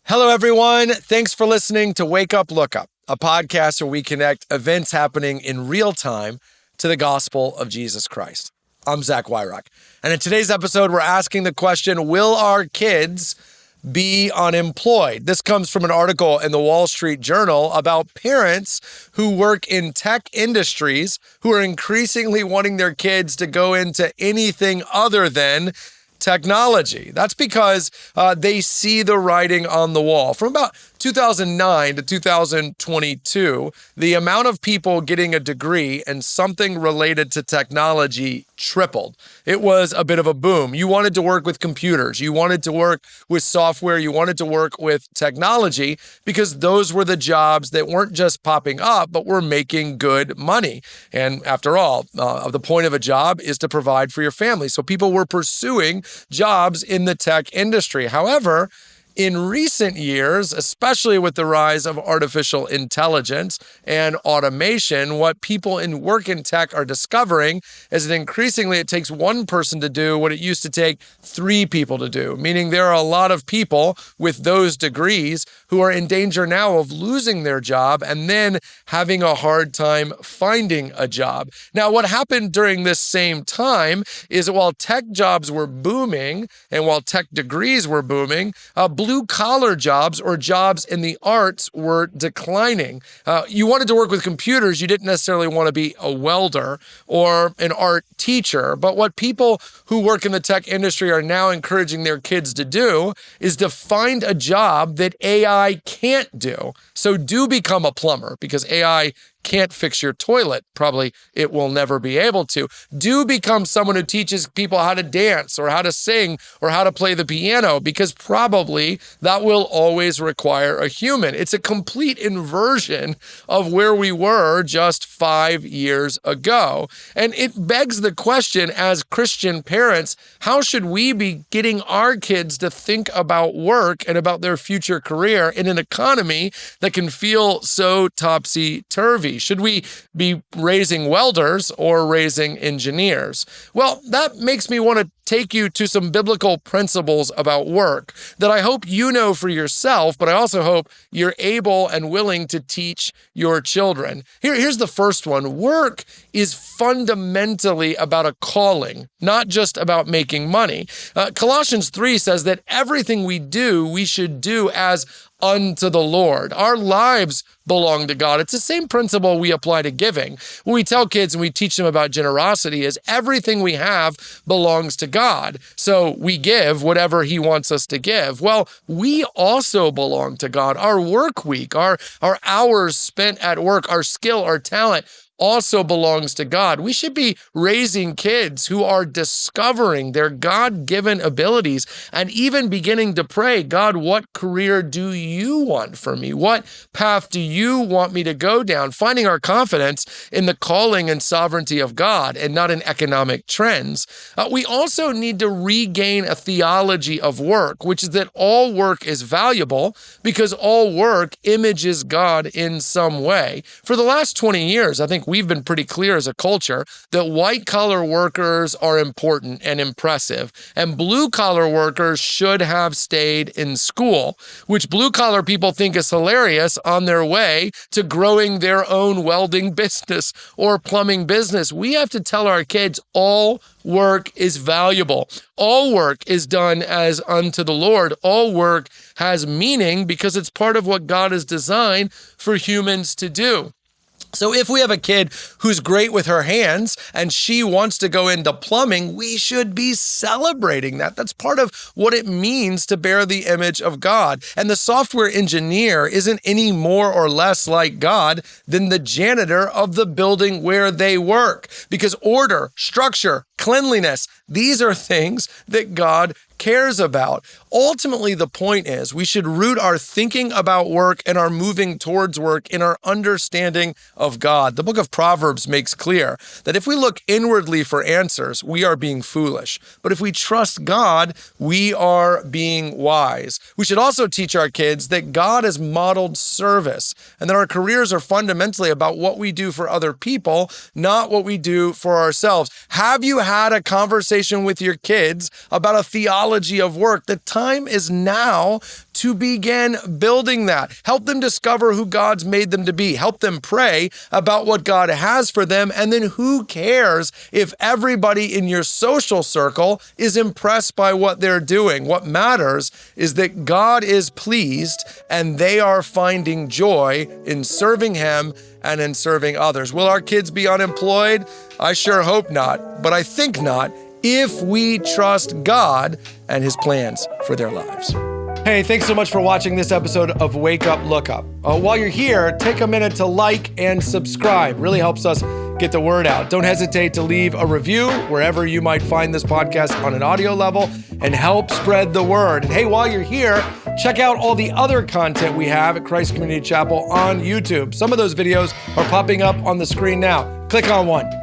Hello, everyone. Thanks for listening to Wake Up, Look Up, a podcast where we connect events happening in real time to the gospel of Jesus Christ. I'm Zach Wyrock, and in today's episode, we're asking the question, will our kids be unemployed? This comes from an article in the Wall Street Journal about parents who work in tech industries who are increasingly wanting their kids to go into anything other than technology. That's because they see the writing on the wall. From about 2009 to 2022, the amount of people getting a degree in something related to technology tripled. It was a bit of a boom. You wanted to work with computers. You wanted to work with software. You wanted to work with technology because those were the jobs that weren't just popping up, but were making good money. And after all, the point of a job is to provide for your family. So people were pursuing jobs in the tech industry. However, in recent years, especially with the rise of artificial intelligence and automation, what people in work in tech are discovering is that increasingly it takes one person to do what it used to take three people to do, meaning there are a lot of people with those degrees who are in danger now of losing their job and then having a hard time finding a job. Now, what happened during this same time is that while tech jobs were booming and while tech degrees were booming, blue-collar jobs or jobs in the arts were declining. You wanted to work with computers. You didn't necessarily want to be a welder or an art teacher. But what people who work in the tech industry are now encouraging their kids to do is to find a job that AI can't do. So do become a plumber, because AI can't fix your toilet. Probably it will never be able to. Do become someone who teaches people how to dance or how to sing or how to play the piano, because probably that will always require a human. It's a complete inversion of where we were just 5 years ago. And it begs the question, as Christian parents, how should we be getting our kids to think about work and about their future career in an economy that can feel so topsy-turvy? Should we be raising welders or raising engineers? Well, that makes me want to take you to some biblical principles about work that I hope you know for yourself, but I also hope you're able and willing to teach your children. Here's the first one. Work is fundamentally about a calling, not just about making money. Colossians 3 says that everything we do, we should do as unto the Lord. Our lives belong to God. It's the same principle we apply to giving. When we tell kids and we teach them about generosity is everything we have belongs to God. So we give whatever He wants us to give. Well, we also belong to God. Our work week, our hours spent at work, our skill, our talent, also belongs to God. We should be raising kids who are discovering their God-given abilities and even beginning to pray, God, what career do you want for me? What path do you want me to go down? Finding our confidence in the calling and sovereignty of God and not in economic trends. We also need to regain a theology of work, which is that all work is valuable because all work images God in some way. For the last 20 years, I think we've been pretty clear as a culture that white-collar workers are important and impressive, and blue-collar workers should have stayed in school, which blue-collar people think is hilarious on their way to growing their own welding business or plumbing business. We have to tell our kids all work is valuable. All work is done as unto the Lord. All work has meaning because it's part of what God has designed for humans to do. So if we have a kid who's great with her hands and she wants to go into plumbing, we should be celebrating that. That's part of what it means to bear the image of God. And the software engineer isn't any more or less like God than the janitor of the building where they work, because order, structure, cleanliness, these are things that God cares about. Ultimately, the point is we should root our thinking about work and our moving towards work in our understanding of God. The book of Proverbs makes clear that if we look inwardly for answers, we are being foolish. But if we trust God, we are being wise. We should also teach our kids that God has modeled service and that our careers are fundamentally about what we do for other people, not what we do for ourselves. Have you had a conversation with your kids about a theology of work? The time is now to begin building that. Help them discover who God's made them to be. Help them pray about what God has for them. And then who cares if everybody in your social circle is impressed by what they're doing? What matters is that God is pleased and they are finding joy in serving Him and in serving others. Will our kids be unemployed? I sure hope not, but I think not, if we trust God and His plans for their lives. Hey, thanks so much for watching this episode of Wake Up, Look Up. While you're here, take a minute to like and subscribe. Really helps us get the word out. Don't hesitate to leave a review wherever you might find this podcast on an audio level and help spread the word. And hey, while you're here, check out all the other content we have at Christ Community Chapel on YouTube. Some of those videos are popping up on the screen now. Click on one.